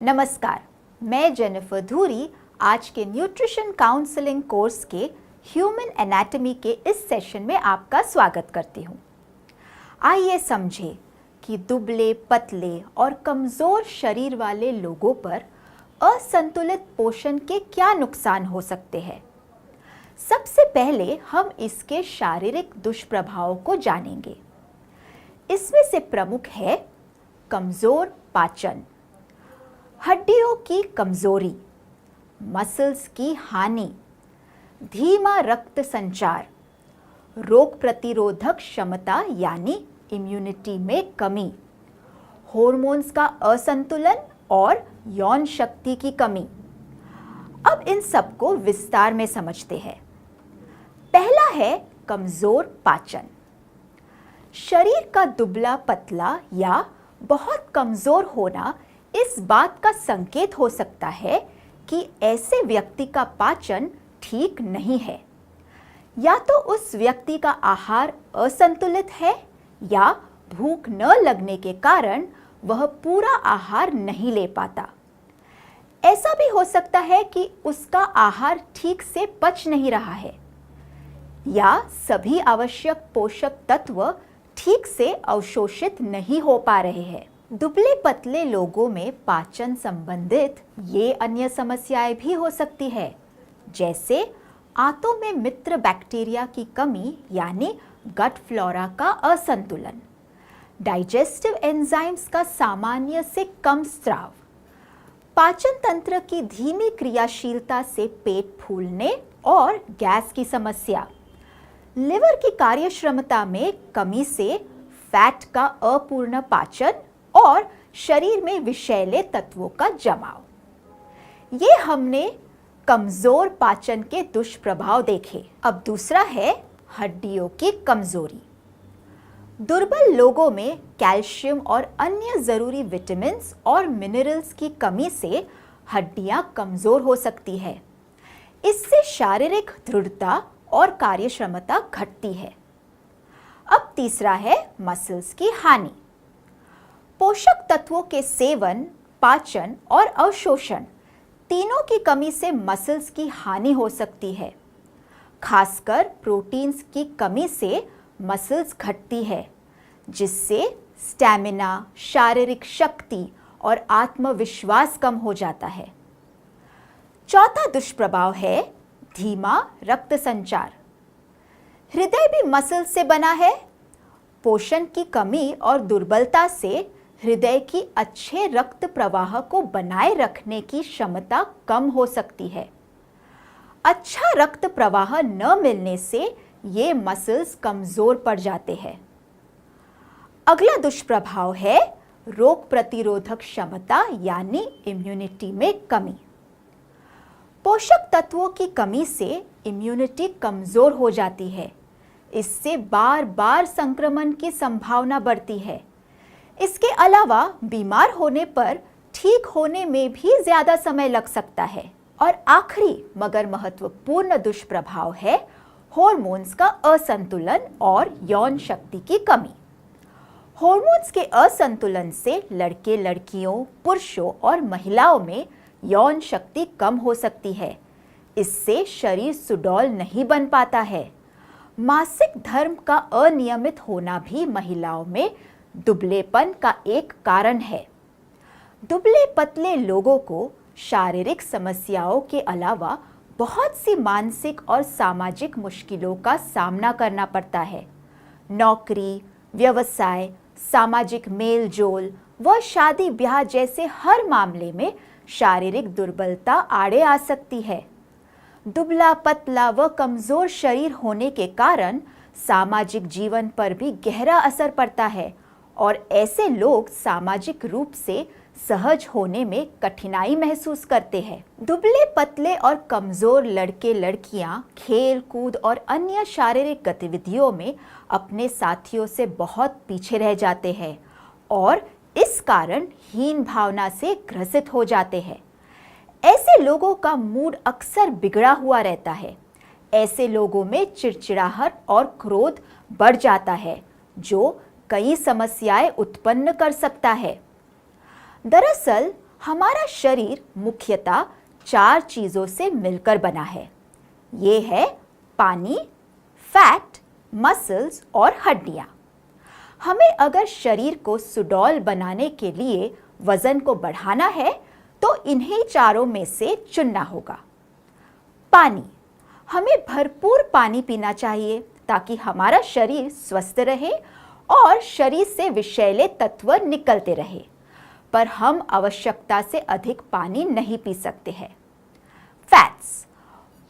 नमस्कार, मैं जेनिफर धूरी आज के न्यूट्रिशन काउंसलिंग कोर्स के ह्यूमन एनाटॉमी के इस सेशन में आपका स्वागत करती हूँ। आइए समझें कि दुबले, पतले और कमज़ोर शरीर वाले लोगों पर असंतुलित पोषण के क्या नुकसान हो सकते हैं। सबसे पहले हम इसके शारीरिक दुष्प्रभावों को जानेंगे। इसमें से प्रमुख है कमज़ोर पाचन, हड्डियों की कमजोरी, मसल्स की हानि, धीमा रक्त संचार, रोग प्रतिरोधक क्षमता यानी इम्यूनिटी में कमी, हॉर्मोन्स का असंतुलन और यौन शक्ति की कमी। अब इन सब को विस्तार में समझते हैं। पहला है कमजोर पाचन। शरीर का दुबला पतला या बहुत कमजोर होना इस बात का संकेत हो सकता है कि ऐसे व्यक्ति का पाचन ठीक नहीं है। या तो उस व्यक्ति का आहार असंतुलित है या भूख न लगने के कारण वह पूरा आहार नहीं ले पाता। ऐसा भी हो सकता है कि उसका आहार ठीक से पच नहीं रहा है या सभी आवश्यक पोषक तत्व ठीक से अवशोषित नहीं हो पा रहे हैं। दुबले पतले लोगों में पाचन संबंधित ये अन्य समस्याएं भी हो सकती है, जैसे आंतों में मित्र बैक्टीरिया की कमी यानी गट फ्लोरा का असंतुलन, डाइजेस्टिव एंजाइम्स का सामान्य से कम स्राव, पाचन तंत्र की धीमी क्रियाशीलता से पेट फूलने और गैस की समस्या, लिवर की कार्यक्षमता में कमी से फैट का अपूर्ण पाचन और शरीर में विषैले तत्वों का जमाव। ये हमने कमजोर पाचन के दुष्प्रभाव देखे। अब दूसरा है हड्डियों की कमजोरी। दुर्बल लोगों में कैल्शियम और अन्य जरूरी विटामिन और मिनरल्स की कमी से हड्डियां कमजोर हो सकती है। इससे शारीरिक दृढ़ता और कार्यक्षमता घटती है। अब तीसरा है मसल्स की हानि। पोषक तत्वों के सेवन, पाचन और अवशोषण तीनों की कमी से मसल्स की हानि हो सकती है। खासकर प्रोटीन्स की कमी से मसल्स घटती है, जिससे स्टैमिना, शारीरिक शक्ति और आत्मविश्वास कम हो जाता है। चौथा दुष्प्रभाव है धीमा रक्त संचार। हृदय भी मसल से बना है। पोषण की कमी और दुर्बलता से हृदय की अच्छे रक्त प्रवाह को बनाए रखने की क्षमता कम हो सकती है। अच्छा रक्त प्रवाह न मिलने से ये मसल्स कमजोर पड़ जाते हैं। अगला दुष्प्रभाव है रोग प्रतिरोधक क्षमता यानी इम्यूनिटी में कमी। पोषक तत्वों की कमी से इम्यूनिटी कमजोर हो जाती है। इससे बार बार संक्रमण की संभावना बढ़ती है। इसके अलावा बीमार होने पर ठीक होने में भी ज्यादा समय लग सकता है। और आखिरी मगर महत्वपूर्ण दुष्प्रभाव है हॉर्मोन्स का असंतुलन और यौन शक्ति की कमी। हॉर्मोन्स के असंतुलन से लड़के, लड़कियों, पुरुषों और महिलाओं में यौन शक्ति कम हो सकती है। इससे शरीर सुडौल नहीं बन पाता है। मासिक धर्म का अनियमित होना भी महिलाओं में दुबलेपन का एक कारण है। दुबले पतले लोगों को शारीरिक समस्याओं के अलावा बहुत सी मानसिक और सामाजिक मुश्किलों का सामना करना पड़ता है। नौकरी, व्यवसाय, सामाजिक मेल जोल व शादी ब्याह जैसे हर मामले में शारीरिक दुर्बलता आड़े आ सकती है। दुबला पतला व कमजोर शरीर होने के कारण सामाजिक जीवन पर भी गहरा असर पड़ता है और ऐसे लोग सामाजिक रूप से सहज होने में कठिनाई महसूस करते हैं। दुबले पतले और कमजोर लड़के लड़कियां खेल कूद और अन्य शारीरिक गतिविधियों में अपने साथियों से बहुत पीछे रह जाते हैं और इस कारण हीन भावना से ग्रसित हो जाते हैं। ऐसे लोगों का मूड अक्सर बिगड़ा हुआ रहता है। ऐसे लोगों में चिड़चिड़ाहट और क्रोध बढ़ जाता है, जो कई समस्याएं उत्पन्न कर सकता है। दरअसल हमारा शरीर मुख्यतः 4 चीज़ों से मिलकर बना है। ये है पानी, फैट, मसल्स और हड्डियाँ। हमें अगर शरीर को सुडौल बनाने के लिए वजन को बढ़ाना है तो इन्हीं चारों में से चुनना होगा। पानी, हमें भरपूर पानी पीना चाहिए ताकि हमारा शरीर स्वस्थ रहे और शरीर से विषैले तत्व निकलते रहे, पर हम आवश्यकता से अधिक पानी नहीं पी सकते हैं। फैट्स,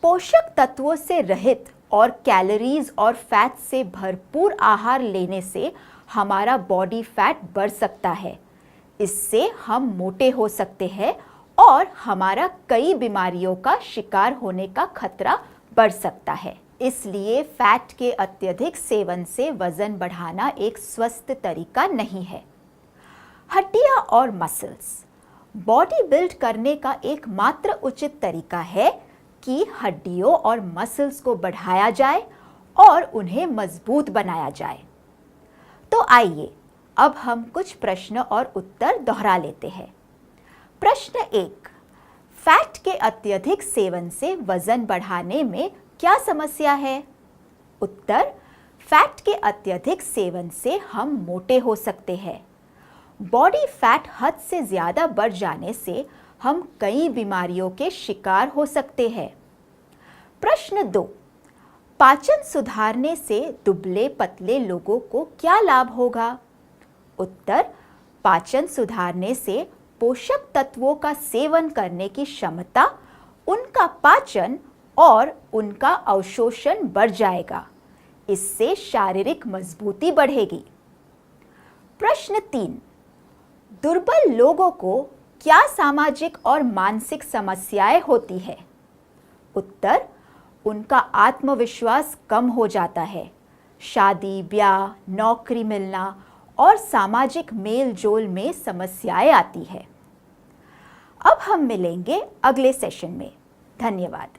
पोषक तत्वों से रहित और कैलोरीज और फैट से भरपूर आहार लेने से हमारा बॉडी फैट बढ़ सकता है। इससे हम मोटे हो सकते हैं और हमारा कई बीमारियों का शिकार होने का खतरा बढ़ सकता है। इसलिए फैट के अत्यधिक सेवन से वजन बढ़ाना एक स्वस्थ तरीका नहीं है। हड्डियां और मसल्स, बॉडी बिल्ड करने का एकमात्र उचित तरीका है कि हड्डियों और मसल्स को बढ़ाया जाए और उन्हें मजबूत बनाया जाए। तो आइए अब हम कुछ प्रश्न और उत्तर दोहरा लेते हैं। प्रश्न 1, फैट के अत्यधिक सेवन से वजन बढ़ाने में क्या समस्या है? उत्तर, फैट के अत्यधिक सेवन से हम मोटे हो सकते हैं। बॉडी फैट हद से ज़्यादा बढ़ जाने से हम कई बीमारियों के शिकार हो सकते हैं। प्रश्न 2, पाचन सुधारने से दुबले पतले लोगों को क्या लाभ होगा? उत्तर, पाचन सुधारने से पोषक तत्वों का सेवन करने की क्षमता, उनका पाचन और उनका अवशोषण बढ़ जाएगा। इससे शारीरिक मजबूती बढ़ेगी। प्रश्न 3, दुर्बल लोगों को क्या सामाजिक और मानसिक समस्याएं होती है? उत्तर, उनका आत्मविश्वास कम हो जाता है। शादी, ब्याह, नौकरी मिलना और सामाजिक मेल जोल में समस्याएं आती है। अब हम मिलेंगे अगले सेशन में। धन्यवाद।